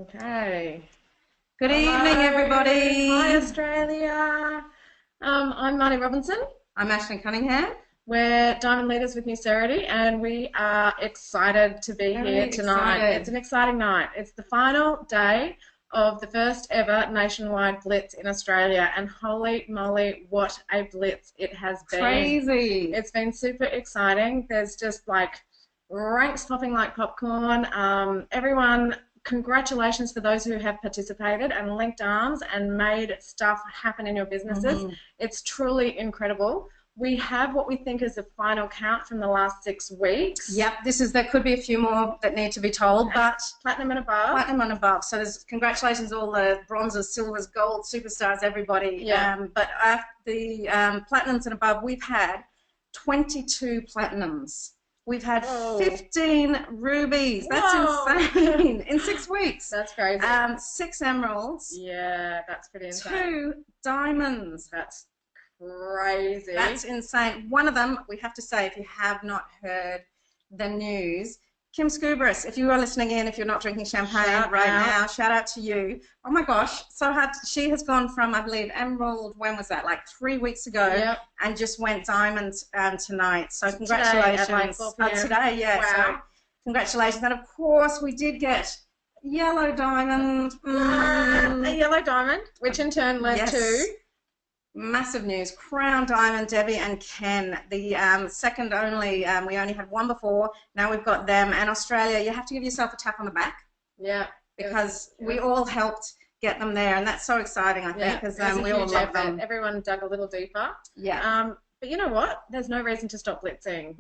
Okay. Good Hello. evening, Hi, everybody. Australia. I'm Marnie Robinson. I'm Ashley Cunningham. We're Diamond Leaders with Nucerity, and we are excited to be here Very tonight. It's excited. an exciting night. It's the final day of the first ever nationwide blitz in Australia, and holy moly, what a blitz it has been. Crazy. It's been super exciting. There's just like ranks popping like popcorn. Everyone, congratulations for those who have participated and linked arms and made stuff happen in your businesses. It's truly incredible. We have what we think is the final count from the last 6 weeks. Yep, there could be a few more that need to be told, but Platinum and above. platinum and above. So there's congratulations all the bronzes, silvers, gold, superstars, everybody. Yeah. But the platinums and above, we've had 22 platinums. We've had 15 rubies. That's insane. In 6 weeks. That's crazy. 6 emeralds. Yeah, that's pretty insane. 2 diamonds. That's crazy. That's insane. One of them, we have to say, if you have not heard the news, Kim Scubris, if you are listening in, if you're not drinking champagne now, shout out to you. Oh my gosh, so hard. She has gone from, I believe, emerald, when was that? Like 3 weeks ago, and just went diamond tonight. So congratulations. Today, yeah. Wow. So congratulations. And of course, we did get yellow diamond. A yellow diamond, which in turn led to massive news. Crown Diamond, Debbie and Ken, the second only. We only had one before. Now we've got them. And Australia, you have to give yourself a tap on the back. Yeah. Because we all helped get them there. And that's so exciting, I think, because we all love them. Everyone dug a little deeper. Yeah. But you know what? There's no reason to stop blitzing.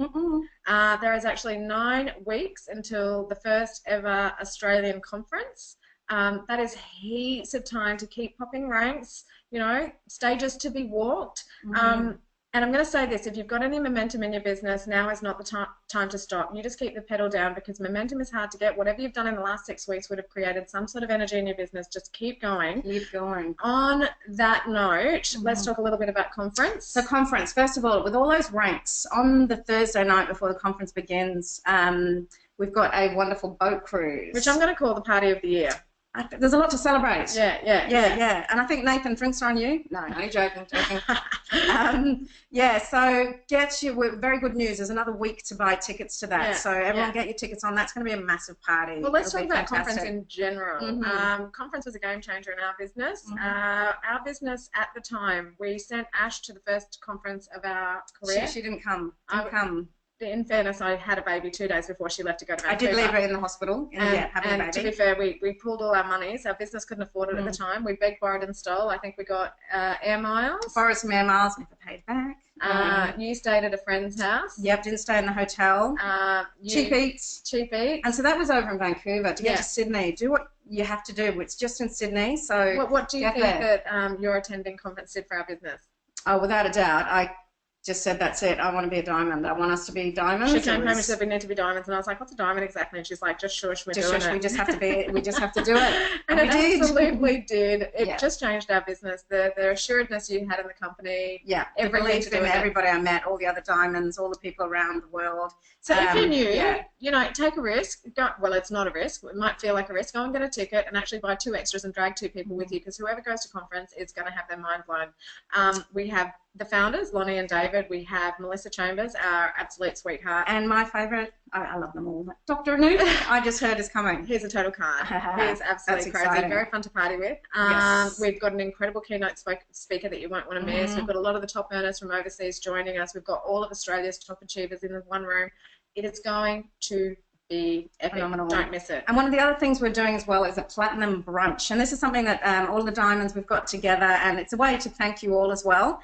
There is actually 9 weeks until the first ever Australian conference. That is heaps of time to keep popping ranks, you know, stages to be walked. And I'm going to say this, if you've got any momentum in your business, now is not the time to stop. You just keep the pedal down, because momentum is hard to get. Whatever you've done in the last 6 weeks would have created some sort of energy in your business. Just keep going. Keep going. On that note, let's talk a little bit about conference. So conference, first of all, with all those ranks, on the Thursday night before the conference begins, we've got a wonderful boat cruise. Which I'm going to call the party of the year. There's a lot to celebrate. Yeah. And I think, Nathan, drinks are on you. No, only joking. So get your very good news. There's another week to buy tickets to that. So everyone get your tickets on. That's going to be a massive party. Well, let's talk about conference in general. Conference was a game changer in our business. Our business at the time, we sent Ash to the first conference of our career. She didn't come. In fairness, I had a baby 2 days before she left to go to Vancouver. I did leave her in the hospital. Having a baby. To be fair, we pulled all our monies. Our business couldn't afford it at the time. We begged, borrowed, and stole. I think we got air miles. Borrowed some air miles, never paid back. You stayed at a friend's house. Yep, didn't stay in the hotel. Cheap eats. And so that was over in Vancouver. To get to Sydney, do what you have to do. It's just in Sydney. So what do you think that your attending conference did for our business? Oh, without a doubt. I just said, that's it. I want to be a diamond. I want us to be diamonds. She came home and said, we need to be diamonds. And I was like, what's a diamond exactly? And she's like, just shush, we're doing it. We just have to be, we just have to do it. And it absolutely did. It just changed our business. The assuredness you had in the company. Yeah. Everybody I met, all the other diamonds, all the people around the world. So if you're new, you know, take a risk. Well, it's not a risk. It might feel like a risk. Go and get a ticket and actually buy 2 extras and drag 2 people with you, because whoever goes to conference is going to have their mind blown. We have the founders, Lonnie and David. We have Melissa Chambers, our absolute sweetheart. And my favourite, I love them all. Dr. Anoop, I just heard is coming. He's a total card. He is absolutely crazy. Exciting. Very fun to party with. We've got an incredible keynote speaker that you won't want to miss. We've got a lot of the top earners from overseas joining us. We've got all of Australia's top achievers in the one room. It is going to be epic. Phenomenal. Don't miss it. And one of the other things we're doing as well is a platinum brunch. And this is something that all the diamonds we've got together, and it's a way to thank you all as well.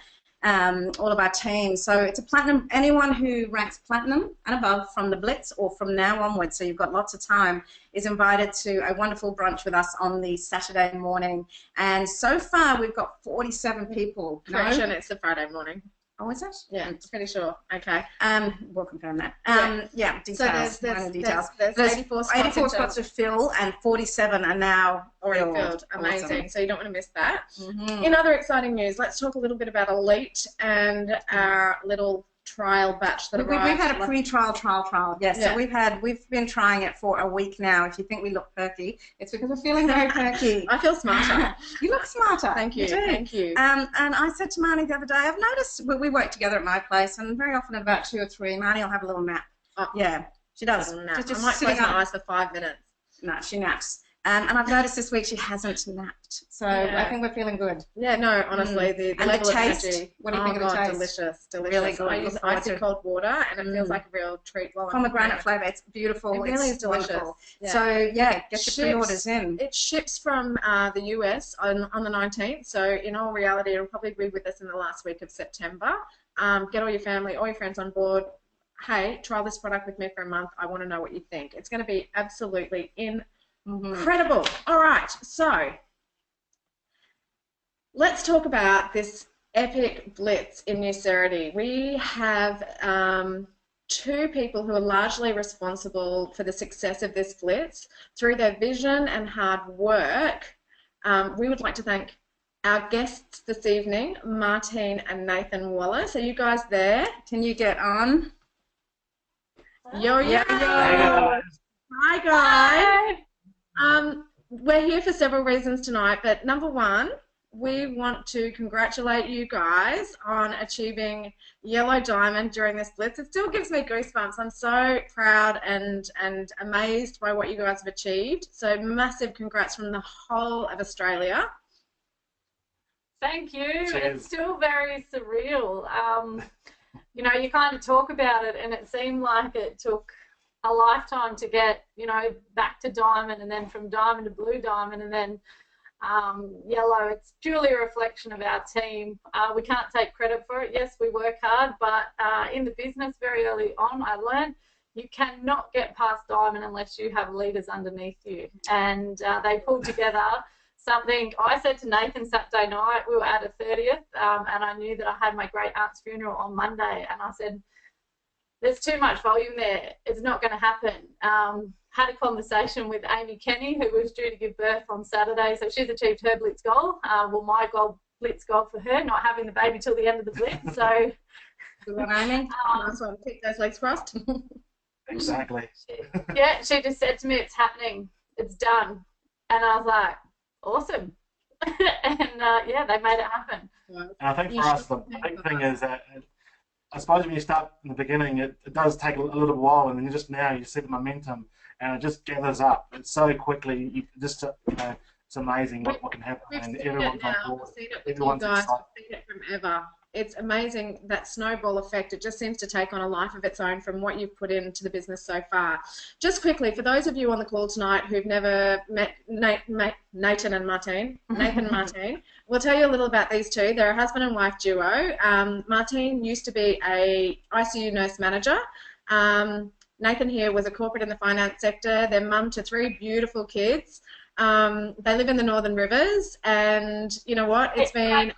All of our team. So it's a platinum, anyone who ranks platinum and above from the Blitz or from now onwards, so you've got lots of time, is invited to a wonderful brunch with us on the Saturday morning. And so far we've got 47 people. Correction, it's the Friday morning. Oh, is it? Yeah, I'm pretty sure. Okay. We'll confirm that. Details. So there's 84 spots to fill, and 47 are now already filled. Amazing. Awesome. So you don't want to miss that. In other exciting news, let's talk a little bit about Elite and our little trial batch that arrived. We've had a pre-trial trial. Yes, Yeah. So we've been trying it for a week now. If you think we look perky, it's because we're feeling very perky. I feel smarter. You look smarter. Thank you. You do. Thank you. And I said to Marnie the other day, I've noticed we work together at my place, and very often at about 2 or 3, Marnie will have a little nap. Oh, yeah, she does. Just I might close my eyes for 5 minutes. No, she naps. And I've noticed this week she hasn't napped. So I think we're feeling good. Yeah, no, honestly, the level of energy. What do you think of the taste? Delicious. Really good. I use icy cold water, and it feels like a real treat. Pomegranate flavour. It's beautiful. It really is delicious. Yeah. So get your pre-orders in. It ships from the US on the 19th. So in all reality, it'll probably be with us in the last week of September. Get all your family, all your friends on board. Hey, try this product with me for a month. I want to know what you think. It's going to be absolutely incredible. All right, so let's talk about this epic blitz in Nucerity. We have 2 people who are largely responsible for the success of this blitz through their vision and hard work. We would like to thank our guests this evening, Martine and Nathan Wallace. Are you guys there? Can you get on? Yo. Hi guys. We're here for several reasons tonight, but number one, we want to congratulate you guys on achieving Yellow Diamond during this blitz. It still gives me goosebumps. I'm so proud and amazed by what you guys have achieved. So massive congrats from the whole of Australia. Thank you. It's still very surreal. You know, you kind of talk about it, and it seemed like it took a lifetime to get, you know, back to diamond, and then from diamond to blue diamond, and then yellow. It's purely a reflection of our team. We can't take credit for it. Yes, we work hard, but in the business very early on, I learned you cannot get past diamond unless you have leaders underneath you. And they pulled together something. I said to Nathan Saturday night, we were at a 30th, and I knew that I had my great aunt's funeral on Monday, and I said, there's too much volume there. It's not going to happen. Had a conversation with Amy Kenny, who was due to give birth on Saturday, so she's achieved her blitz goal. Well, my blitz goal for her, not having the baby till the end of the blitz. So, good one, Amy. Nice one. Keep those legs crossed. Exactly. She just said to me, "It's happening. It's done," and I was like, "Awesome." And they made it happen. And I think for us, the big thing is that I suppose when you start in the beginning, it does take a little while, and then just now you see the momentum, and it just gathers up. It's so quickly, it's amazing what can happen, and everyone's on board. We've seen it with you guys. We've seen it from ever. It's amazing, that snowball effect. It just seems to take on a life of its own from what you've put into the business so far. Just quickly, for those of you on the call tonight who've never met Nathan and Martine, we'll tell you a little about these two. They're a husband and wife duo. Martine used to be a ICU nurse manager. Nathan here was a corporate in the finance sector. They're mum to 3 beautiful kids. They live in the Northern Rivers, and you know what? It's been...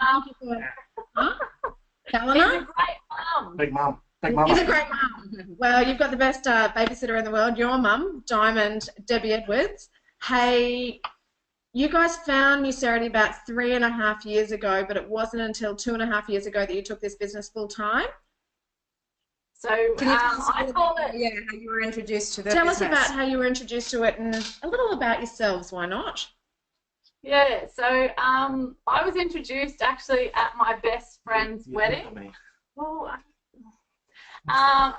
Helena? He's a great mum. Big mum. Big mum. He's a great mum. Well, you've got the best babysitter in the world, your mum, Diamond Debbie Edwards. Hey, you guys found Nucerity about 3.5 years ago, but it wasn't until 2.5 years ago that you took this business full time. So I call it... Yeah, how you were introduced to the Tell business. us about how you were introduced to it and a little about yourselves, why not? Yeah, so I was introduced actually at my best friend's wedding. Well,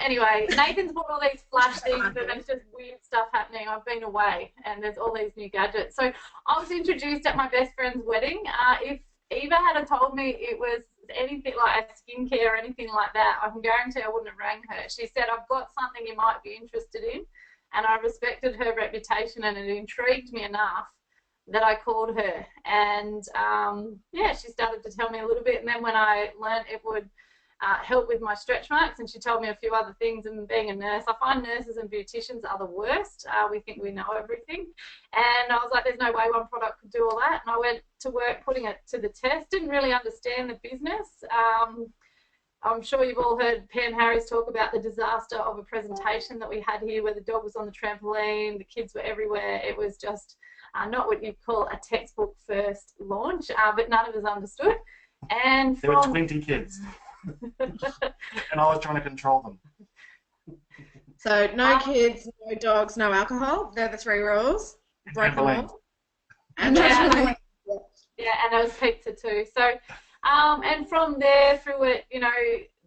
anyway, Nathan's bought all these flash things, and there's just weird stuff happening. I've been away, and there's all these new gadgets. So I was introduced at my best friend's wedding. If Eva had told me it was anything like a skincare or anything like that, I can guarantee I wouldn't have rang her. She said, I've got something you might be interested in, and I respected her reputation, and it intrigued me enough that I called her, and she started to tell me a little bit, and then when I learned it would help with my stretch marks, and she told me a few other things, and being a nurse, I find nurses and beauticians are the worst. We think we know everything, and I was like, there's no way one product could do all that, and I went to work putting it to the test, didn't really understand the business. I'm sure you've all heard Pam Harris talk about the disaster of a presentation that we had here where the dog was on the trampoline, the kids were everywhere. It was just not what you'd call a textbook first launch, but none of us understood. And there were 20 kids. And I was trying to control them. So no kids, no dogs, no alcohol. They're the 3 rules. Break them all. And yeah, and there was pizza too. So, and from there through it, you know,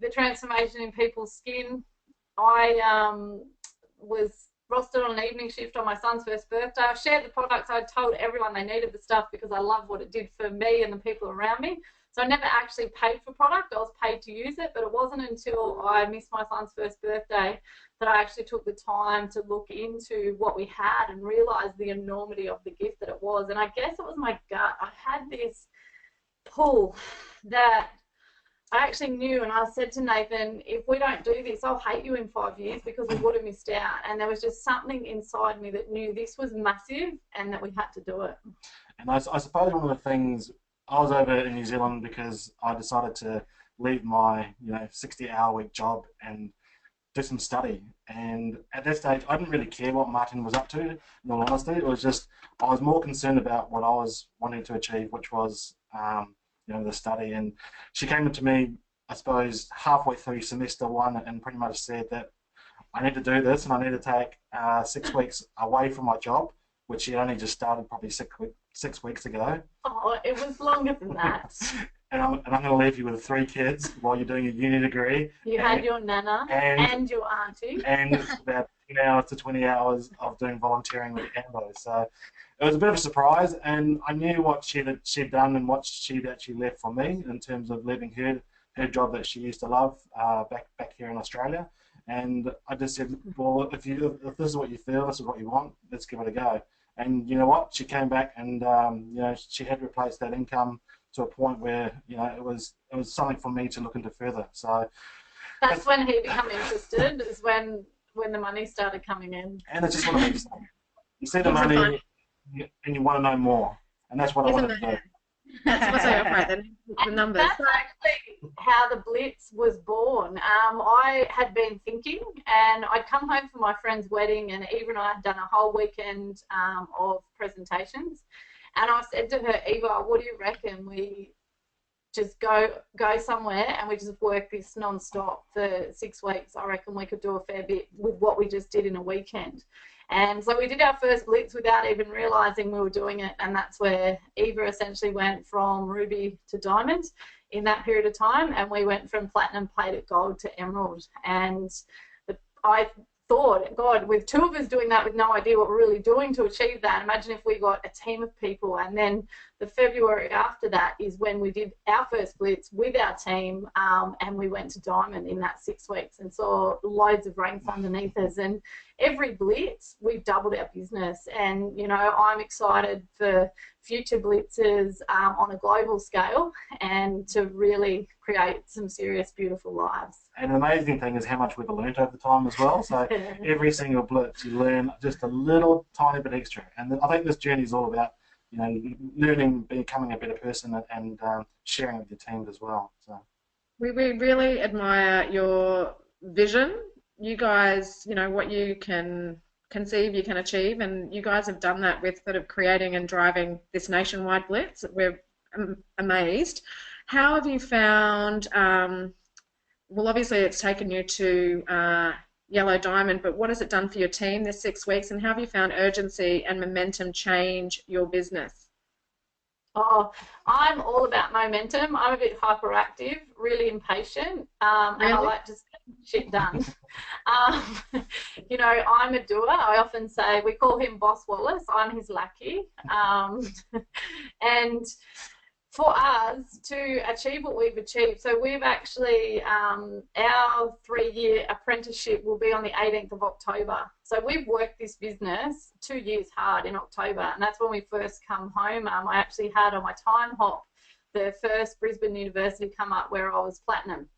the transformation in people's skin, I was rostered on an evening shift on my son's first birthday. I shared the products. I told everyone they needed the stuff because I loved what it did for me and the people around me. So I never actually paid for product. I was paid to use it, but it wasn't until I missed my son's first birthday that I actually took the time to look into what we had and realised the enormity of the gift that it was. And I guess it was my gut. I had this pull that I actually knew, and I said to Nathan, if we don't do this, I'll hate you in 5 years because we would have missed out. And there was just something inside me that knew this was massive and that we had to do it. And I suppose one of the things, I was over in New Zealand because I decided to leave my 60-hour-week job and do some study. And at that stage, I didn't really care what Martin was up to, in all honesty. It was just, I was more concerned about what I was wanting to achieve, which was the study. And she came to me, I suppose, halfway through semester 1 and pretty much said that I need to do this and I need to take 6 weeks away from my job, which she only just started probably 6 weeks ago. Oh, it was longer than that. And I'm going to leave you with 3 kids while you're doing a uni degree. You had your nana and your auntie. And about 10 hours to 20 hours of doing volunteering with Ambo. So it was a bit of a surprise, and I knew what she'd done and what she'd actually left for me in terms of leaving her job that she used to love back here in Australia. And I just said, well, if this is what you feel, this is what you want, let's give it a go. And you know what? She came back, and she had replaced that income to a point where it was something for me to look into further. So that's when he became interested. Is when the money started coming in. And it's just what I mean. You see the money, and you want to know more, and that's what I wanted to do. That's what I operate. Then the numbers. That's actually how the Blitz was born. I had been thinking, and I'd come home from my friend's wedding, and Eva and I had done a whole weekend of presentations. And I said to her, Eva, what do you reckon we just go somewhere and we just work this non-stop for 6 weeks? I reckon we could do a fair bit with what we just did in a weekend. And so we did our first Blitz without even realising we were doing it, and that's where Eva essentially went from ruby to diamond in that period of time, and we went from platinum, plated gold to emerald. And I thought, God, with 2 of us doing that with no idea what we're really doing to achieve that, imagine if we got a team of people. And then the February after that is when we did our first Blitz with our team, and we went to diamond in that 6 weeks and saw loads of ranks underneath us. And every Blitz, we've doubled our business. And, I'm excited for future Blitzes on a global scale and to really create some serious, beautiful lives. And the amazing thing is how much we've learned over time as well. So every single Blitz, you learn just a little tiny bit extra. And I think this journey is all about, learning, becoming a better person, and sharing with your teams as well. So we really admire your vision. You guys, what you can conceive, you can achieve, and you guys have done that with sort of creating and driving this nationwide Blitz. We're amazed. How have you found, well, obviously it's taken you to Yellow Diamond, but what has it done for your team this 6 weeks, and how have you found urgency and momentum change your business? Oh, I'm all about momentum. I'm a bit hyperactive, really impatient, and I like to get shit done. I'm a doer. I often say, we call him Boss Wallace. I'm his lackey. And for us to achieve what we've achieved, so we've actually, our 3-year apprenticeship will be on the 18th of October. So we've worked this business 2 years hard in October, and that's when we first come home. I actually had on my time hop the first Brisbane University come up where I was platinum.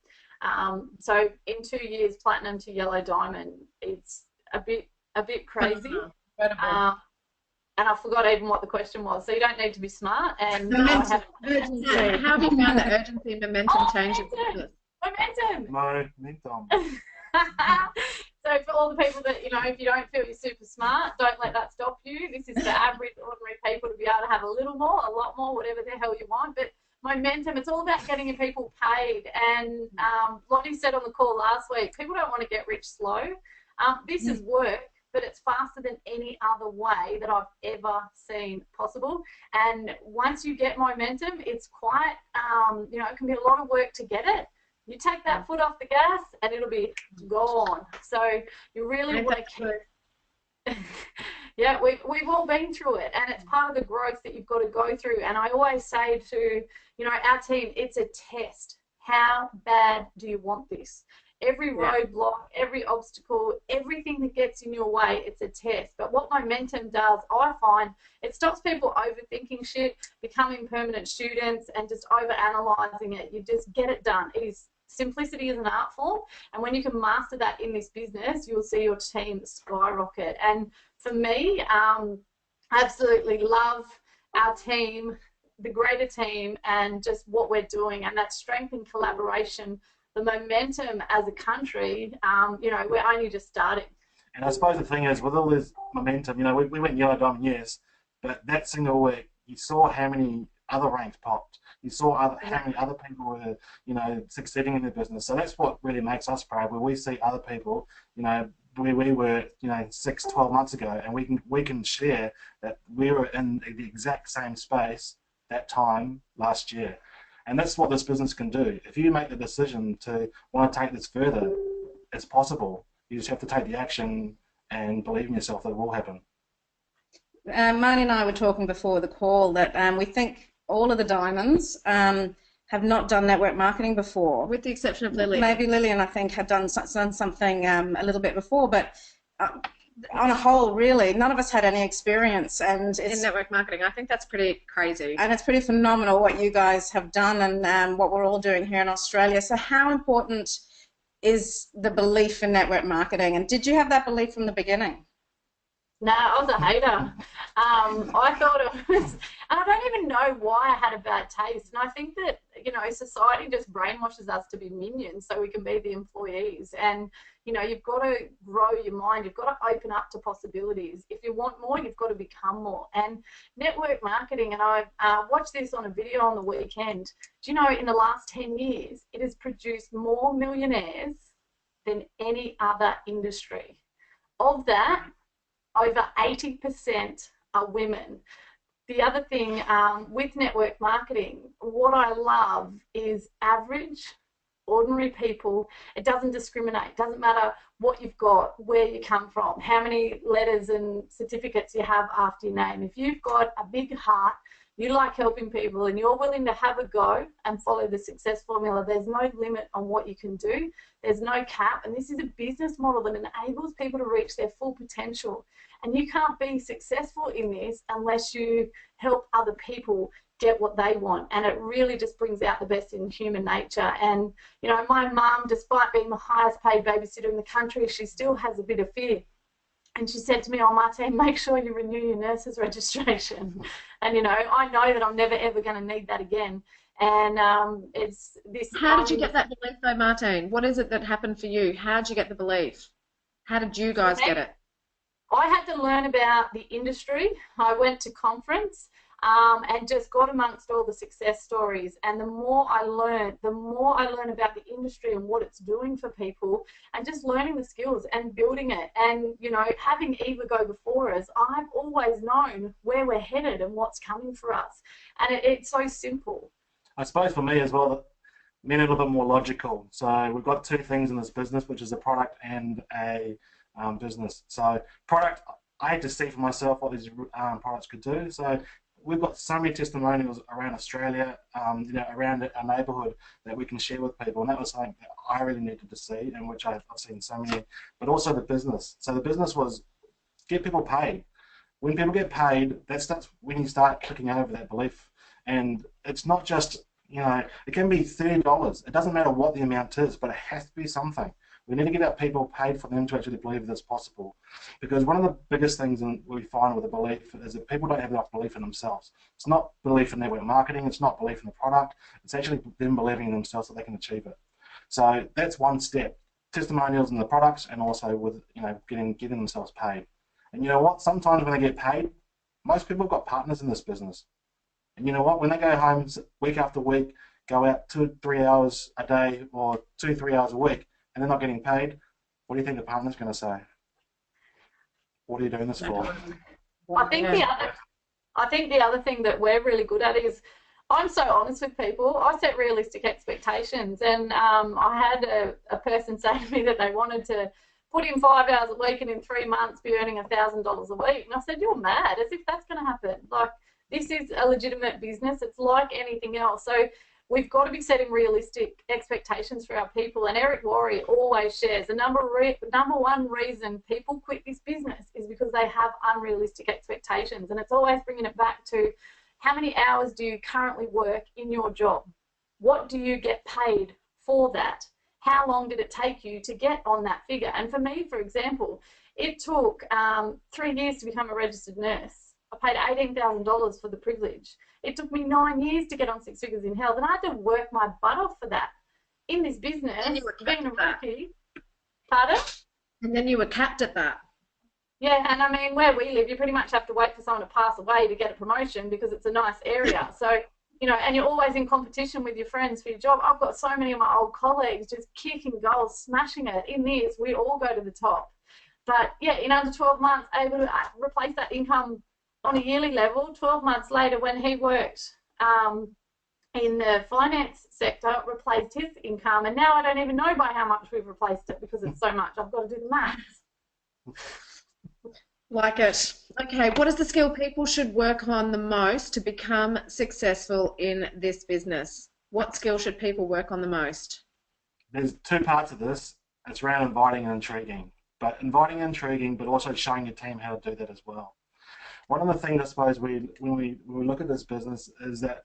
So in 2 years, platinum to Yellow Diamond, it's a bit crazy. And I forgot even what the question was. So you don't need to be smart. And urgency. How have you found the urgency and momentum change in business? Momentum. So for all the people that, if you don't feel you're super smart, don't let that stop you. This is for average, ordinary people to be able to have a little more, a lot more, whatever the hell you want. But momentum. It's all about getting your people paid. And Lonnie said on the call last week, people don't want to get rich slow. This is work, but it's faster than any other way that I've ever seen possible. And once you get momentum, it's quite, you know, it can be a lot of work to get it. You take that foot off the gas and it'll be gone. So you really want to keep... Yeah, we've all been through it, and it's part of the growth that you've got to go through. And I always say to, you know, our team, it's a test. How bad do you want this? Every roadblock, every obstacle, everything that gets in your way, it's a test. But what momentum does, I find, it stops people overthinking shit, becoming permanent students, and just overanalyzing it. You just get it done. It is simplicity is an art form, and when you can master that in this business, you'll see your team skyrocket. And for me, absolutely love our team, the greater team, and just what we're doing, and that strength and collaboration, the momentum as a country. You know, we're only just starting. And I suppose the thing is, with all this momentum, you know, we went yellow diamond, yes, but that single week, you saw how many other ranks popped. You saw how many other people were, you know, succeeding in their business. So that's what really makes us proud, where we see other people, you know, where we were, you know, 6, 12 months ago, and we can share that we were in the exact same space that time last year. And that's what this business can do. If you make the decision to want to take this further, it's possible. You just have to take the action and believe in yourself that it will happen. Marty and I were talking before the call that we think all of the diamonds have not done network marketing before. With the exception of Lily. Maybe Lillian, I think, had done something a little bit before, but on a whole, really, none of us had any experience. And it's, in network marketing, I think that's pretty crazy. And it's pretty phenomenal what you guys have done, and what we're all doing here in Australia. So how important is the belief in network marketing? And did you have that belief from the beginning? No, I was a hater. I thought it was, and I don't even know why I had a bad taste. And I think that, you know, society just brainwashes us to be minions so we can be the employees. And, you know, you've got to grow your mind. You've got to open up to possibilities. If you want more, you've got to become more. And network marketing, and I watched this on a video on the weekend. Do you know, in the last 10 years, it has produced more millionaires than any other industry. Of that, over 80% are women. The other thing with network marketing, what I love is average, ordinary people. It doesn't discriminate. It doesn't matter what you've got, where you come from, how many letters and certificates you have after your name. If you've got a big heart, you like helping people, and you're willing to have a go and follow the success formula, there's no limit on what you can do. There's no cap. And this is a business model that enables people to reach their full potential. And you can't be successful in this unless you help other people get what they want. And it really just brings out the best in human nature. And, you know, my mum, despite being the highest paid babysitter in the country, she still has a bit of fear. And she said to me, "Oh, Martine, make sure you renew your nurse's registration." And, you know, I know that I'm never, ever going to need that again. And it's this... How did you get that belief, though, Martine? What is it that happened for you? How did you get the belief? How did you guys get it? I had to learn about the industry. I went to conference and just got amongst all the success stories. And the more I learned about the industry and what it's doing for people, and just learning the skills and building it. And, you know, having Eva go before us, I've always known where we're headed and what's coming for us. And it's so simple. I suppose for me as well, men are a little bit more logical. So we've got two things in this business, which is a product and a business. So product, I had to see for myself what these products could do. So we've got so many testimonials around Australia, you know, around our neighbourhood that we can share with people, and that was something that I really needed to see, and which I've seen so many. But also the business. So the business was get people paid. When people get paid, that starts when you start clicking over that belief. And it's not just, you know, it can be $30. It doesn't matter what the amount is, but it has to be something. We need to get our people paid for them to actually believe this possible. Because one of the biggest things we find with a belief is that people don't have enough belief in themselves. It's not belief in network marketing, it's not belief in the product, it's actually them believing in themselves that they can achieve it. So that's one step. Testimonials in the products, and also with, you know, getting themselves paid. And you know what? Sometimes when they get paid, most people have got partners in this business. And you know what? When they go home week after week, go out 2-3 hours a day or 2-3 hours a week, and they're not getting paid, what do you think the partner's going to say? What are you doing this for? I think the other thing that we're really good at is I'm so honest with people. I set realistic expectations, and I had a person say to me that they wanted to put in 5 hours a week and in 3 months be earning $1,000 a week. And I said, you're mad, as if that's going to happen. Like, this is a legitimate business. It's like anything else. So we've got to be setting realistic expectations for our people. And Eric Worre always shares the number one reason people quit this business is because they have unrealistic expectations. And it's always bringing it back to, how many hours do you currently work in your job? What do you get paid for that? How long did it take you to get on that figure? And for me, for example, it took 3 years to become a registered nurse. I paid $18,000 for the privilege. It took me 9 years to get on 6 figures in health, and I had to work my butt off for that. In this business, being a rookie, pardon? And then you were capped at that. Yeah, and I mean, where we live, you pretty much have to wait for someone to pass away to get a promotion because it's a nice area. So, you know, and you're always in competition with your friends for your job. I've got so many of my old colleagues just kicking goals, smashing it. In this, we all go to the top. But, yeah, in under 12 months, able to replace that income on a yearly level. 12 months later, when he worked in the finance sector, replaced his income. And now I don't even know by how much we've replaced it because it's so much. I've got to do the maths. Like it. Okay, what is the skill people should work on the most to become successful in this business? What skill should people work on the most? There's two parts of this. It's around inviting and intriguing. But inviting and intriguing, but also showing your team how to do that as well. One of the things I suppose when we look at this business is that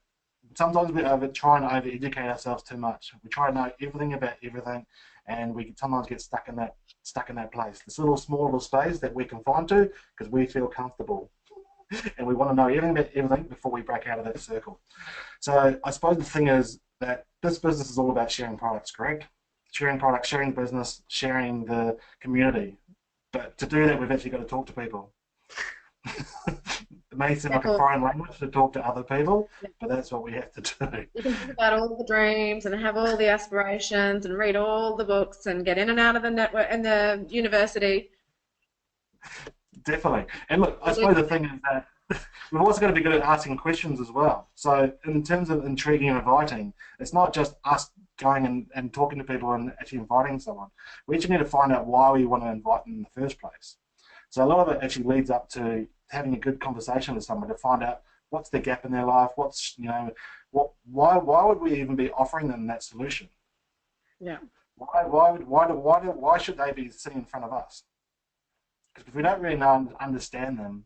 sometimes we try and over-educate ourselves too much. We try to know everything about everything, and we sometimes get stuck in that place. This small little space that we confine to because we feel comfortable, and we want to know everything about everything before we break out of that circle. So I suppose the thing is that this business is all about sharing products, correct? Sharing products, sharing business, sharing the community. But to do that, we've actually got to talk to people. It may seem like a foreign language to talk to other people, but that's what we have to do. You can think about all the dreams and have all the aspirations and read all the books and get in and out of the network and the university. Definitely. And look, I suppose the thing is that we've also got to be good at asking questions as well. So in terms of intriguing and inviting, it's not just us going and talking to people and actually inviting someone. We actually need to find out why we want to invite them in the first place. So a lot of it actually leads up to having a good conversation with someone to find out what's the gap in their life, why would we even be offering them that solution? Yeah. Why should they be sitting in front of us? Because if we don't really know and understand them,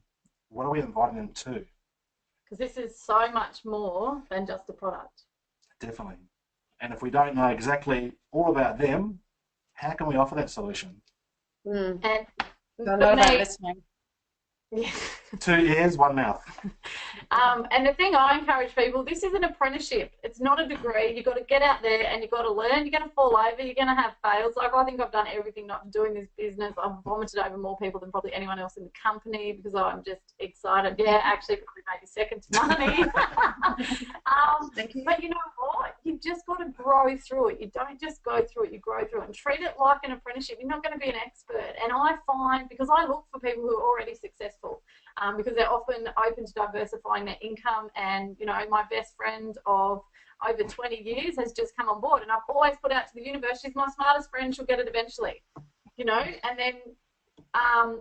what are we inviting them to? Because this is so much more than just a product. Definitely. And if we don't know exactly all about them, how can we offer that solution? And I know about listening. Yeah. 2 ears, 1 mouth. And the thing I encourage people, this is an apprenticeship. It's not a degree. You've got to get out there and you've got to learn. You're going to fall over. You're going to have fails. Like, I think I've done everything not to do in this business. I've vomited over more people than probably anyone else in the company because I'm just excited. Yeah, actually, probably maybe second to money. But you know what? You've just got to grow through it. You don't just go through it. You grow through it and treat it like an apprenticeship. You're not going to be an expert. And I find, because I look for people who are already successful, because they're often open to diversifying their income. And, you know, my best friend of over 20 years has just come on board. And I've always put out to the universe, she's my smartest friend, she'll get it eventually, you know. And then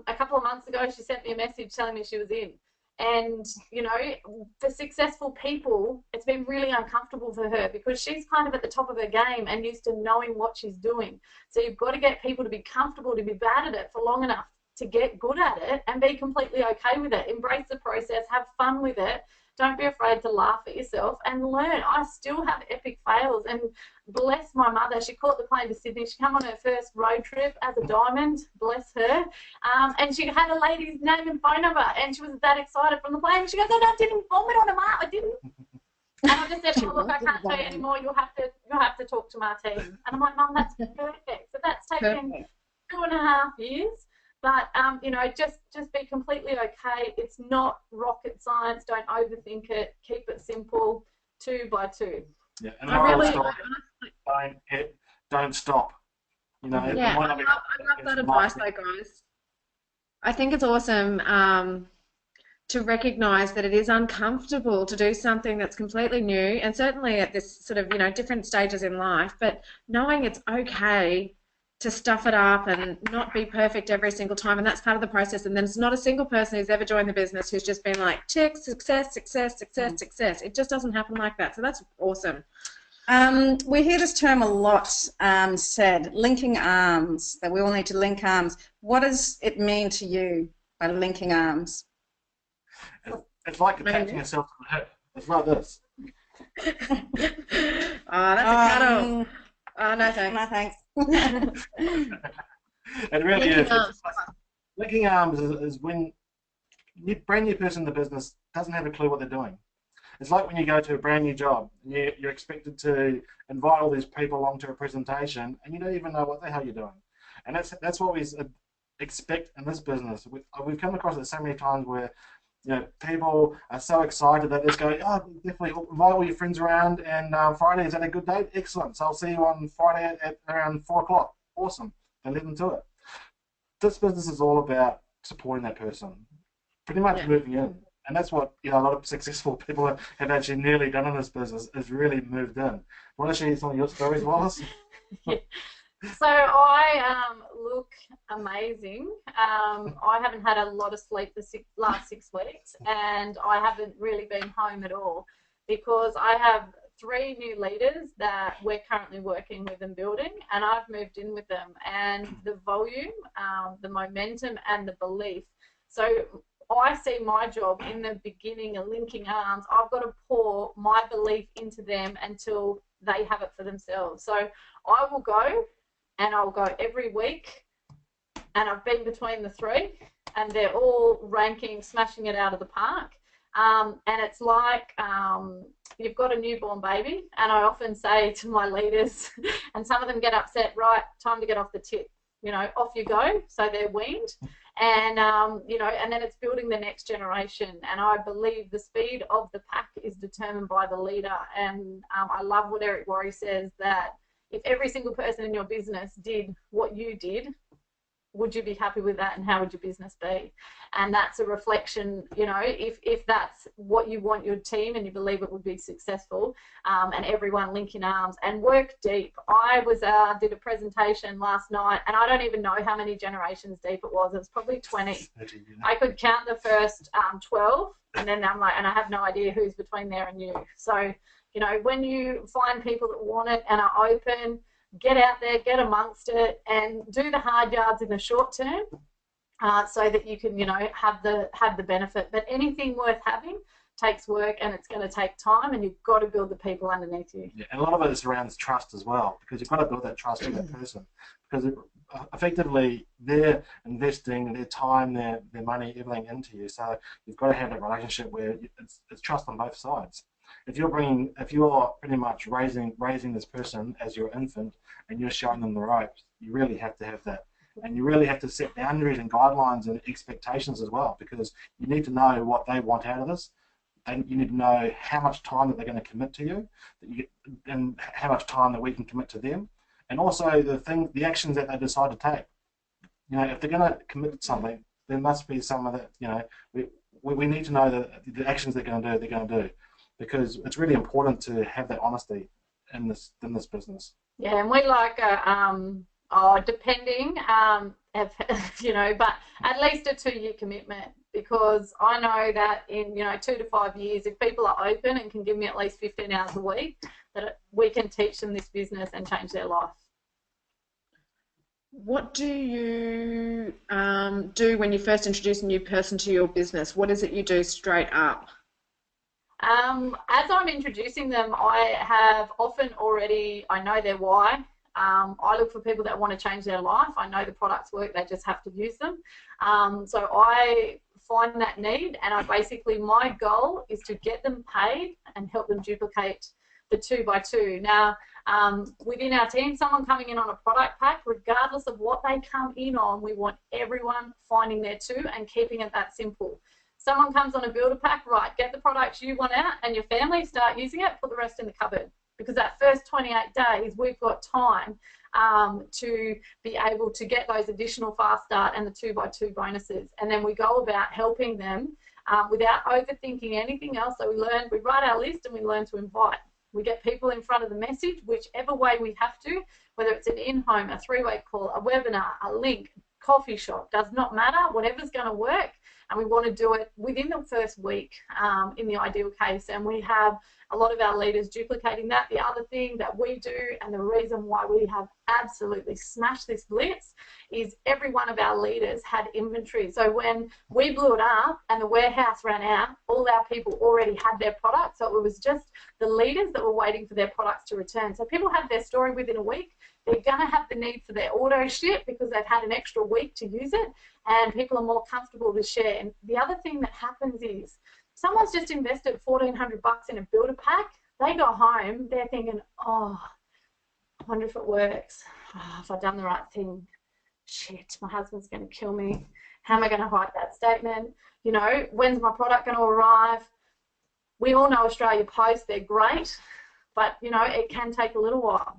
a couple of months ago, she sent me a message telling me she was in. And, you know, for successful people, it's been really uncomfortable for her because she's kind of at the top of her game and used to knowing what she's doing. So you've got to get people to be comfortable, to be bad at it for long enough to get good at it and be completely okay with it. Embrace the process, have fun with it. Don't be afraid to laugh at yourself and learn. I still have epic fails, and bless my mother, she caught the plane to Sydney. She came on her first road trip as a diamond, bless her, and she had a lady's name and phone number, and she was that excited from the plane. She goes, "Oh, no, I didn't vomit on a mark, I didn't." And I just said, "Oh, look, I can't tell you anymore. You'll have to talk to Martine." And I'm like, "Mum, that's perfect." So that's taken 2.5 years. But you know, just be completely okay. It's not rocket science. Don't overthink it. Keep it simple. 2 by 2. Yeah, and I really, don't stop. You know, yeah, I love that advice though, guys. I think it's awesome to recognize that it is uncomfortable to do something that's completely new, and certainly at this sort of, you know, different stages in life, but knowing it's okay to stuff it up and not be perfect every single time, and that's part of the process. And then there's not a single person who's ever joined the business who's just been like, tick, success, success, success, success. It just doesn't happen like that. So that's awesome. We hear this term a lot said, linking arms, that we all need to link arms. What does it mean to you by linking arms? It's like attaching yourself to the hip. It's like this. That's a cuddle. Oh, no thanks. No thanks. It really is. Linking arms is when a brand new person in the business doesn't have a clue what they're doing. It's like when you go to a brand new job, and you're expected to invite all these people along to a presentation, and you don't even know what the hell you're doing. And that's what we expect in this business. We've come across it so many times where, you know, people are so excited that they just go, oh, definitely invite all your friends around, and Friday, is that a good date? Excellent. So I'll see you on Friday at around 4 o'clock. Awesome. And let them to it. This business is all about supporting that person, pretty much moving in. And that's what, you know, a lot of successful people have actually nearly done in this business, is really moved in. Want to share some of your stories, Wallace? Yeah. So I look amazing. I haven't had a lot of sleep the last 6 weeks, and I haven't really been home at all because I have 3 new leaders that we're currently working with and building, and I've moved in with them, and the volume, the momentum and the belief. So I see my job in the beginning of linking arms. I've got to pour my belief into them until they have it for themselves. So I will go, and I'll go every week, and I've been between the 3, and they're all ranking, smashing it out of the park. And it's like you've got a newborn baby, and I often say to my leaders, and some of them get upset, right, time to get off the tip, you know, off you go, so they're weaned. And, you know, and then it's building the next generation. And I believe the speed of the pack is determined by the leader. And I love what Eric Worre says, that if every single person in your business did what you did, would you be happy with that, and how would your business be? And that's a reflection, you know, if that's what you want your team and you believe it would be successful, and everyone linking arms and work deep. I was did a presentation last night, and I don't even know how many generations deep it was. It was probably 20. I could count the first 12, and then I'm like, and I have no idea who's between there and you. So, you know, when you find people that want it and are open, get out there, get amongst it, and do the hard yards in the short term, so that you can, you know, have the benefit. But anything worth having takes work, and it's going to take time, and you've got to build the people underneath you. Yeah, and a lot of it surrounds trust as well, because you've got to build that trust with that person, because effectively they're investing their time, their money, everything into you. So you've got to have that relationship where it's trust on both sides. If you're pretty much raising this person as your infant, and you're showing them the ropes, you really have to have that. And you really have to set boundaries and guidelines and expectations as well, because you need to know what they want out of this, and you need to know how much time that they're going to commit to you, and how much time that we can commit to them, and also the actions that they decide to take. You know, if they're going to commit to something, there must be some of that. You know, we need to know that the actions they're going to do, because it's really important to have that honesty in this business. Yeah, and we like depending, you know, but at least a 2-year commitment, because I know that in, you know, 2 to 5 years, if people are open and can give me at least 15 hours a week, that we can teach them this business and change their life. What do you do when you first introduce a new person to your business? What is it you do straight up? As I'm introducing them, I have often already, I know their why. I look for people that want to change their life. I know the products work, they just have to use them. So I find that need, and my goal is to get them paid and help them duplicate the 2 by 2. Now, Within our team, someone coming in on a product pack, regardless of what they come in on, we want everyone finding their two and keeping it that simple. Someone comes on a builder pack, right, get the products you want out and your family, start using it, put the rest in the cupboard. Because that first 28 days, we've got time to be able to get those additional fast start and the 2x2 bonuses. And then we go about helping them without overthinking anything else. So we write our list and we learn to invite. We get people in front of the message, whichever way we have to, whether it's an in-home, a three-way call, a webinar, a link, coffee shop, does not matter, whatever's going to work. And we want to do it within the first week in the ideal case. And we have a lot of our leaders duplicating that. The other thing that we do, and the reason why we have absolutely smashed this blitz, is every one of our leaders had inventory. So when we blew it up and the warehouse ran out, all our people already had their products. So it was just the leaders that were waiting for their products to return. So people had their story within a week. They're going to have the need for their auto ship because they've had an extra week to use it, and people are more comfortable to share. And the other thing that happens is someone's just invested $1,400 in a builder pack. They go home, they're thinking, oh, I wonder if it works. Oh, have I done the right thing? Shit, my husband's going to kill me. How am I going to hide that statement? You know, when's my product going to arrive? We all know Australia Post, they're great, but, you know, it can take a little while.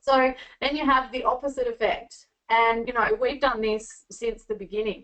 So then you have the opposite effect. And, you know, we've done this since the beginning.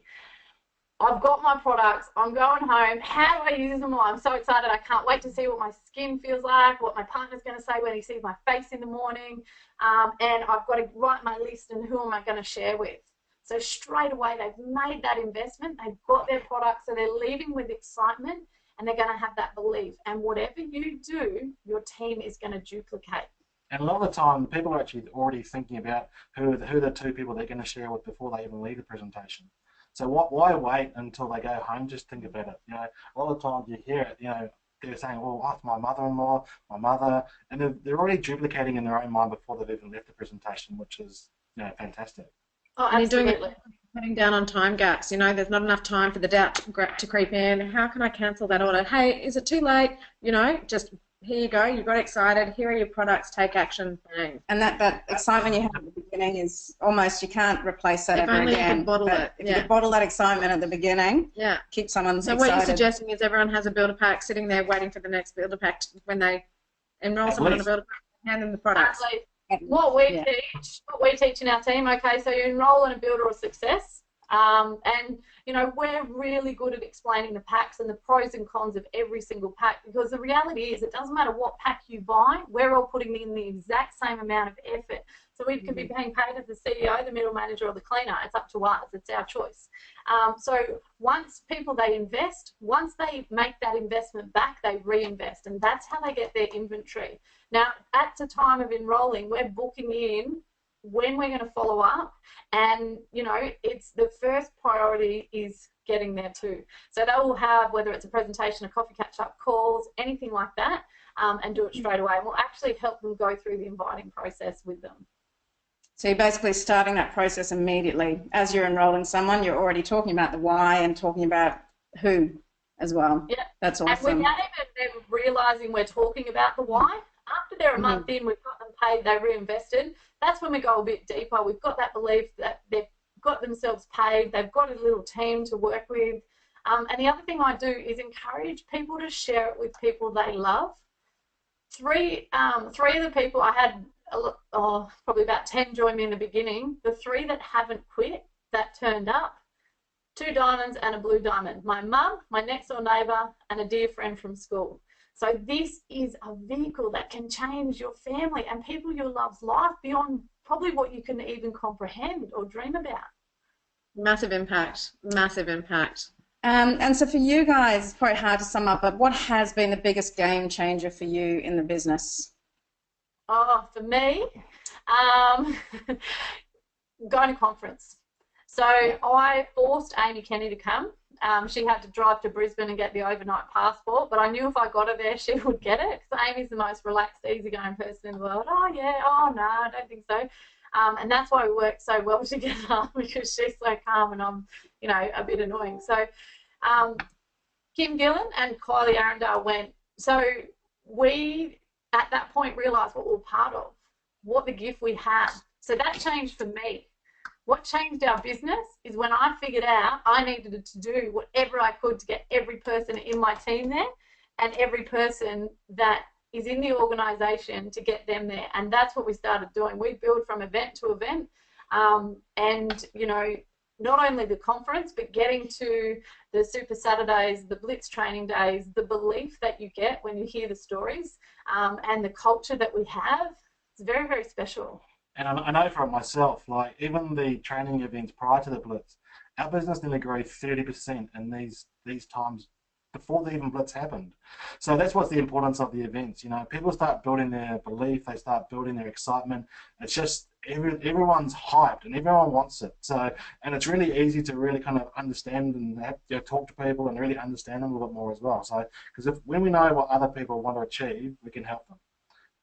I've got my products, I'm going home, how do I use them all? I'm so excited, I can't wait to see what my skin feels like, what my partner's going to say when he sees my face in the morning, and I've got to write my list and who am I going to share with. So straight away they've made that investment, they've got their products, so they're leaving with excitement and they're going to have that belief. And whatever you do, your team is going to duplicate. And a lot of the time, people are actually already thinking about who are the two people they're going to share with before they even leave the presentation. So why wait until they go home? Just think about it. You know, a lot of times you hear it, you know, they're saying, well, oh, it's my mother-in-law, my mother, and they're already duplicating in their own mind before they've even left the presentation, which is, you know, fantastic. Oh, and absolutely. you're doing it, cutting down on time gaps. You know, there's not enough time for the doubt to creep in. How can I cancel that order? Hey, is it too late? You know, just here you go. You got excited. Here are your products. Take action. Bang. And that excitement you have at the beginning is almost, you can't replace that If ever only you again. could bottle But it. if you Yeah. could bottle that excitement at the beginning, Yeah. keep someone So excited. what you're suggesting is everyone has a builder pack sitting there waiting for the next builder pack when they enroll someone in a builder pack, hand them the products. Absolutely. What we teach in our team, okay, so you enroll in a builder of success, and you know, we're really good at explaining the packs and the pros and cons of every single pack, because the reality is it doesn't matter what pack you buy, we're all putting in the exact same amount of effort. So we could be being paid as the CEO, the middle manager, or the cleaner. It's up to us. It's our choice. So once people, they invest, once they make that investment back, they reinvest, and that's how they get their inventory. Now, at the time of enrolling, we're booking in when we're going to follow up, and you know, it's the first priority is getting there too. So they will have, whether it's a presentation, a coffee catch-up, calls, anything like that, and do it straight away. And we'll actually help them go through the inviting process with them. So you're basically starting that process immediately. As you're enrolling someone, you're already talking about the why and talking about who as well. Yeah. That's awesome. And without even them realising we're talking about the why, after they're a month in, we've got them paid, they reinvested, that's when we go a bit deeper. We've got that belief that they've got themselves paid, they've got a little team to work with. And the other thing I do is encourage people to share it with people they love. Three of the people I had, probably about 10 join me in the beginning. The 3 that haven't quit, that turned up, 2 diamonds and a blue diamond. My mum, my next door neighbour, and a dear friend from school. So this is a vehicle that can change your family and people you love's life beyond probably what you can even comprehend or dream about. Massive impact. Massive impact. And so for you guys, it's probably hard to sum up, but what has been the biggest game changer for you in the business? Oh, for me, going to conference. So I forced Amy Kenny to come. She had to drive to Brisbane and get the overnight passport, but I knew if I got her there, she would get it, because Amy's the most relaxed, easygoing person in the world. Oh, yeah, oh, no, I don't think so. And that's why we work so well together, because she's so calm and I'm, you know, a bit annoying. So Kim Gillen and Kylie Arundel went. So we, at that point, realised what we were part of. what the gift we had. So that changed for me. What changed our business is when I figured out I needed to do whatever I could to get every person in my team there and every person that is in the organisation to get them there. And that's what we started doing. We build from event to event. And, you know, not only the conference, but getting to the Super Saturdays, the Blitz training days, the belief that you get when you hear the stories, and the culture that we have, it's very, very special. And I know for myself, like even the training events prior to the Blitz, our business nearly grew 30% in these times before the even Blitz happened. So that's what's the importance of the events. You know, people start building their belief, they start building their excitement. It's just everyone's hyped and everyone wants it. So, and it's really easy to really kind of understand and talk to people and really understand them a little bit more as well. So, because when we know what other people want to achieve, we can help them.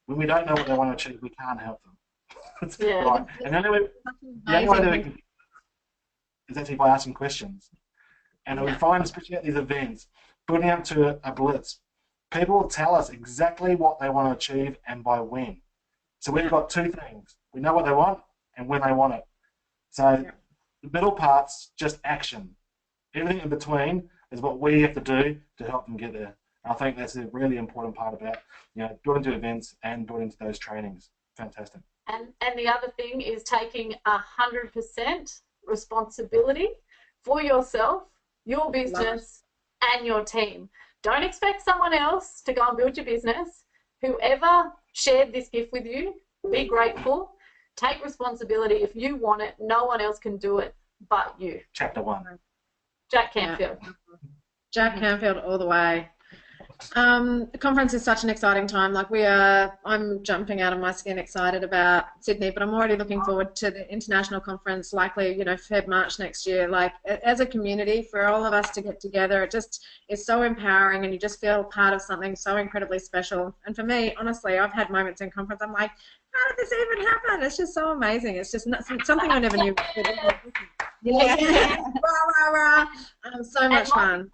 When we don't know what they want to achieve, we can't help them. Yeah. Right. And the only way that we can is actually by asking questions. And we find, especially at these events, putting up to a Blitz, people will tell us exactly what they want to achieve and by when. So we've got two things. We know what they want and when they want it. So the middle part's just action. Everything in between is what we have to do to help them get there. And I think that's a really important part about, you know, building to events and building to those trainings. Fantastic. And the other thing is taking 100% responsibility for yourself, your business, and your team. Don't expect someone else to go and build your business. Whoever shared this gift with you, be grateful. Take responsibility. If you want it, no one else can do it but you. Chapter 1. Jack Canfield. Jack Canfield all the way. The conference is such an exciting time. Like I'm jumping out of my skin excited about Sydney, but I'm already looking forward to the international conference, likely, you know, Feb, March next year. Like as a community, for all of us to get together, it just is so empowering and you just feel part of something so incredibly special. And for me, honestly, I've had moments in conference, I'm like, how did this even happen? It's just so amazing. It's just something I never knew. Yeah. Rah, rah, rah. So much fun.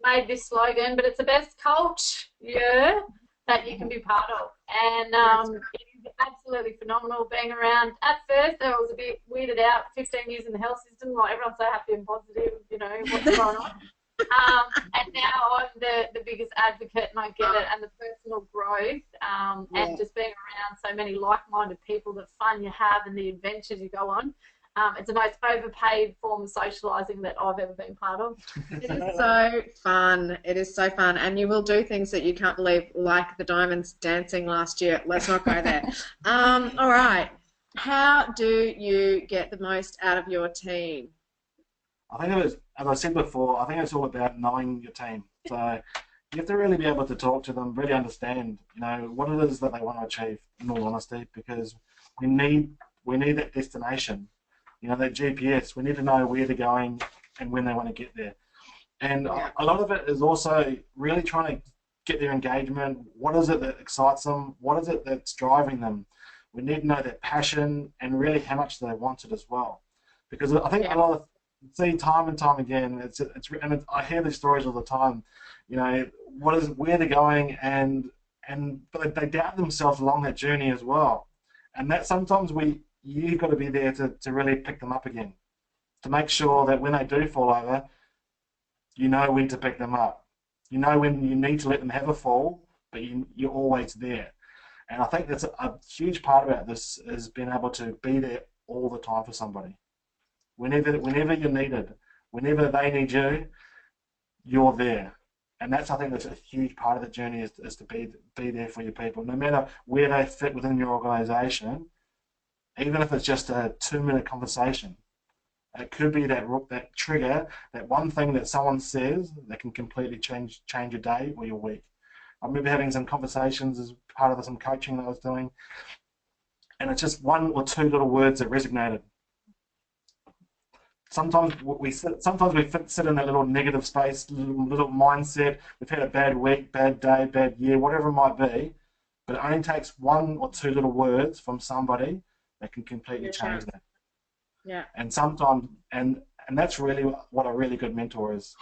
Made this slogan, but it's the best culture that you can be part of, and it is absolutely phenomenal being around. At first I was a bit weirded out, 15 years in the health system, like everyone's so happy and positive, you know, what's going on. And now I'm the biggest advocate, and I get it, and the personal growth, and just being around so many like-minded people, the fun you have and the adventures you go on. It's the most overpaid form of socialising that I've ever been part of. It is so fun. It is so fun. And you will do things that you can't believe, like the Diamonds dancing last year. Let's not go there. All right. How do you get the most out of your team? I think it was, as I said before, I think it's all about knowing your team. So you have to really be able to talk to them, really understand, you know, what it is that they want to achieve, in all honesty, because we need that destination. You know, that GPS, we need to know where they're going and when they want to get there. And a lot of it is also really trying to get their engagement. What is it that excites them? What is it that's driving them? We need to know their passion and really how much they want it as well. Because I think a lot of, see time and time again, I hear these stories all the time, you know, where they're going but they doubt themselves along that journey as well. And that sometimes you've got to be there to really pick them up again, to make sure that when they do fall over, you know when to pick them up. You know when you need to let them have a fall, but you're always there. And I think that's a huge part about this, is being able to be there all the time for somebody. Whenever you're needed, whenever they need you, you're there. And I think that's a huge part of the journey, is to be there for your people, no matter where they fit within your organisation. Even if it's just a 2-minute conversation, it could be that trigger, that one thing that someone says that can completely change your day or your week. I remember having some conversations as part of some coaching that I was doing, and it's just 1 or 2 little words that resonated. Sometimes we sit in that little negative space, little mindset. We've had a bad week, bad day, bad year, whatever it might be, but it only takes 1 or 2 little words from somebody that can completely change that. Yeah. And sometimes, and that's really what a really good mentor is.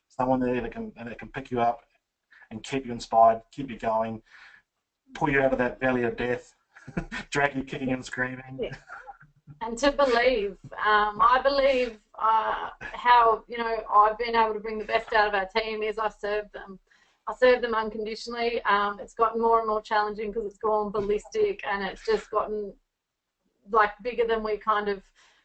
Someone there that can pick you up and keep you inspired, keep you going, pull you out of that valley of death, drag you kicking and screaming. And to believe, I believe how, you know, I've been able to bring the best out of our team is I serve them. I serve them unconditionally. It's gotten more and more challenging because it's gone ballistic and it's just gotten like bigger than we kind of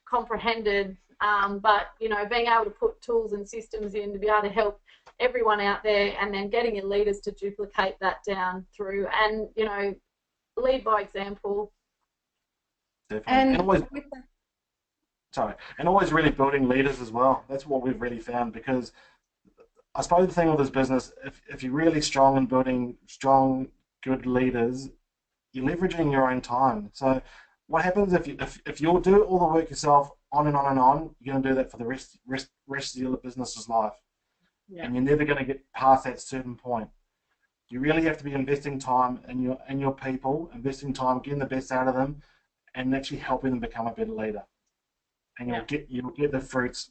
comprehended. But, you know, being able to put tools and systems in to be able to help everyone out there and then getting your leaders to duplicate that down through and, you know, lead by example. Definitely. And always really building leaders as well. That's what we've really found, because I suppose the thing with this business, if you're really strong in building strong, good leaders, you're leveraging your own time. So what happens if you'll do all the work yourself on and on and on, you're going to do that for the rest of your business's life. Yeah. And you're never going to get past that certain point. You really have to be investing time in your people, investing time, getting the best out of them, and actually helping them become a better leader. And you'll get the fruits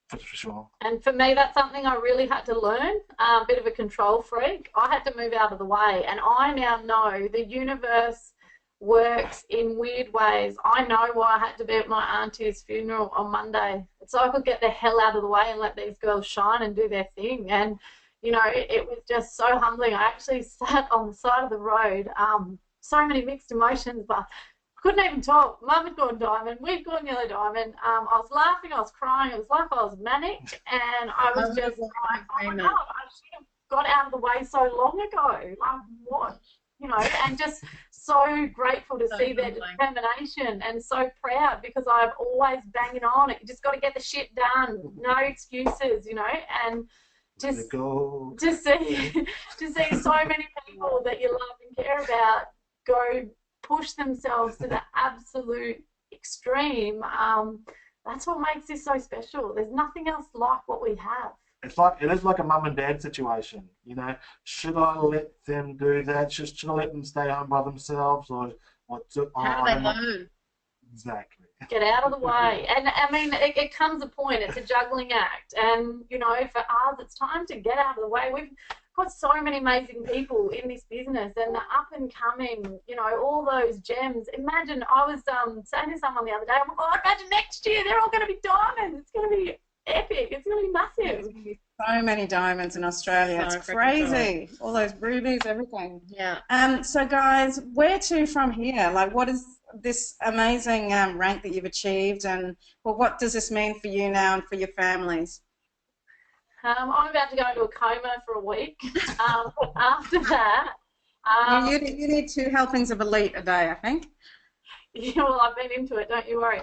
for sure. And for me, that's something I really had to learn. A bit of a control freak. I had to move out of the way, and I now know the universe works in weird ways. I know why I had to be at my auntie's funeral on Monday, so I could get the hell out of the way and let these girls shine and do their thing. And you know, it was just so humbling. I actually sat on the side of the road. So many mixed emotions, but couldn't even talk. Mum had gone diamond, we'd gone yellow diamond. I was laughing, I was crying, it was like I was manic, and I was just like, oh my God, I should have got out of the way so long ago. Like, what? You know, and just so grateful to see their determination and so proud, because I've always banging on it. You just got to get the shit done, no excuses, you know, and just to see so many people that you love and care about go push themselves to the absolute extreme. That's what makes this so special. There's nothing else like what we have. It is like a mum and dad situation, you know. Should I let them do that? Should I let them stay home by themselves, or what? How do they learn? Exactly. Get out of the way. And I mean, it comes a point. It's a juggling act, and you know, for us, it's time to get out of the way. We've got so many amazing people in this business, and the up and coming, you know, all those gems. Imagine, I was saying to someone the other day, oh my God, imagine next year they're all going to be diamonds. It's going to be epic. It's going to be massive. So many diamonds in Australia. So it's crazy. All those rubies, everything. Yeah. So guys, where to from here? Like, what is this amazing rank that you've achieved, and well, what does this mean for you now and for your families? I'm about to go into a coma for a week. After that, you need 2 helpings of elite a day, I think. Yeah, well, I've been into it, don't you worry.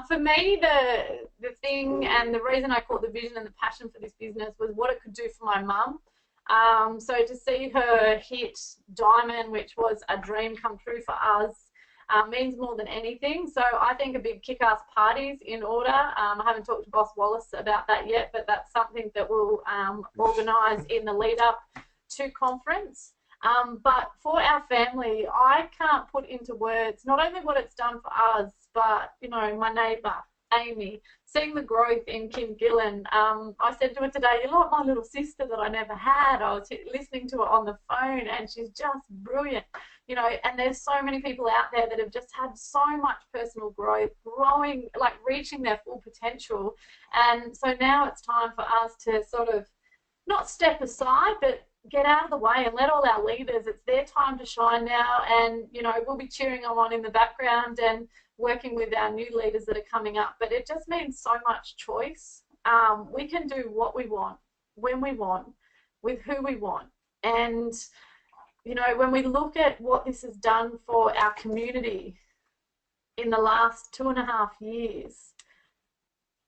For me, the thing and the reason I caught the vision and the passion for this business was what it could do for my mum. So to see her hit diamond, which was a dream come true for us, means more than anything. So I think a big kick-ass party's in order. I haven't talked to Boss Wallace about that yet, but that's something that we'll organise in the lead-up to conference. But for our family, I can't put into words not only what it's done for us, but, you know, my neighbour, Amy, seeing the growth in Kim Gillen. I said to her today, you're like my little sister that I never had. I was listening to her on the phone, and she's just brilliant. You know, and there's so many people out there that have just had so much personal growth, growing, like reaching their full potential. And so now it's time for us to sort of not step aside, but get out of the way and let all our leaders, it's their time to shine now. And, you know, we'll be cheering them on in the background and working with our new leaders that are coming up. But it just means so much choice. We can do what we want, when we want, with who we want. And, you know, when we look at what this has done for our community in the last 2.5 years,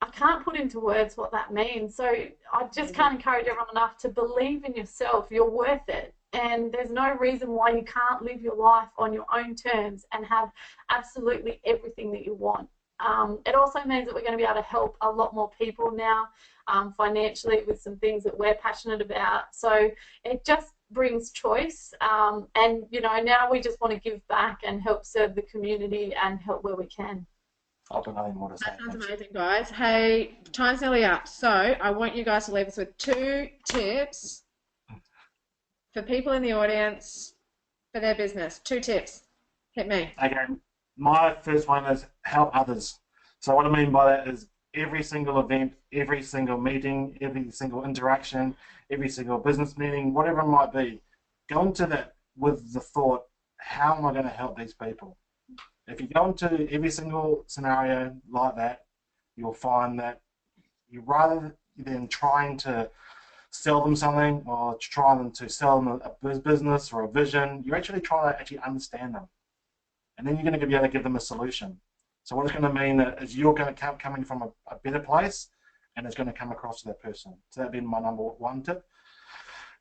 I can't put into words what that means. So I just can't encourage everyone enough to believe in yourself. You're worth it. And there's no reason why you can't live your life on your own terms and have absolutely everything that you want. It also means that we're going to be able to help a lot more people now financially with some things that we're passionate about. So it just brings choice. And, you know, now we just want to give back and help serve the community and help where we can. I don't know more to say. That sounds amazing, guys. Hey, time's nearly up, so I want you guys to leave us with 2 tips for people in the audience for their business. 2 tips. Hit me. Okay, my first one is help others. So what I mean by that is every single event, every single meeting, every single interaction, every single business meeting, whatever it might be, go into that with the thought, how am I going to help these people? If you go into every single scenario like that, you'll find that you rather than trying to sell them something or trying to sell them a business or a vision, you're actually trying to actually understand them. And then you're going to be able to give them a solution. So what it's going to mean is you're going to coming from a better place, and it's going to come across to that person. So that'd be my number one tip.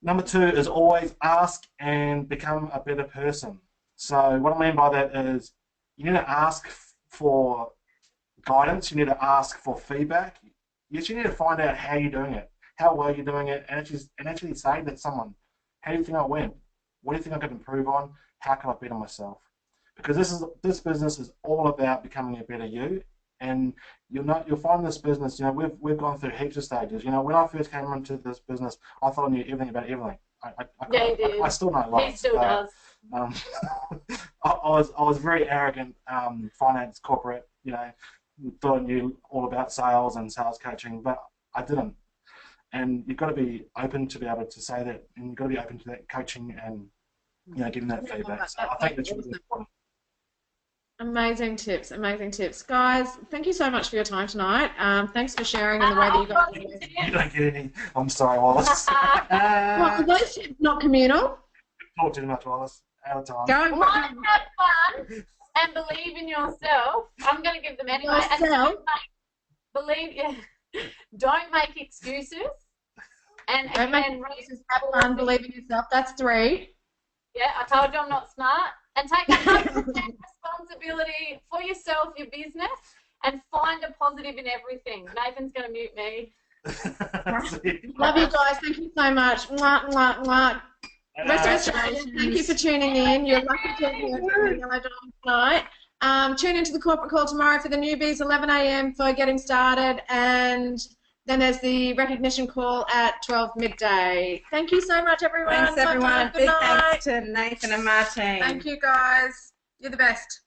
Number two is always ask and become a better person. So what I mean by that is you need to ask for guidance. You need to ask for feedback. Yes, you need to find out how you're doing it, how well you're doing it, and actually say to someone, how do you think I went? What do you think I could improve on? How can I better myself? Because this business is all about becoming a better you, and you'll find this business. We've gone through heaps of stages. When I first came into this business, I thought I knew everything about everything. I still know lots. He still does. I was very arrogant, finance, corporate. Thought I knew all about sales and sales coaching, but I didn't. And you've got to be open to be able to say that, and you've got to be open to that coaching and getting that feedback. So I think that's really important. Amazing tips, guys. Thank you so much for your time tonight. Thanks for sharing in the way that you guys. You don't get any. I'm sorry, Wallace. Well, are those tips not communal? Talk too much, Wallace. Out of time. Go. Have fun and believe in yourself. I'm going to give them anyway. Yourself. Don't make excuses. Don't make excuses. Have fun. Believe in yourself. That's 3. Yeah, I told you I'm not smart. And take 100% responsibility for yourself, your business, and find a positive in everything. Nathan's going to mute me. Love you guys. Thank you so much. Mwah, mwah, mwah. Rest of Australia, thank you for tuning in. You're lucky to be here tonight. Tune into the corporate call tomorrow for the newbies, 11 a.m. for getting started, and then there's the recognition call at 12 midday. Thank you so much, everyone. Thanks, everyone. Bye-bye. Good Big night. thanks to Nathan and Martine. Thank you, guys. You're the best.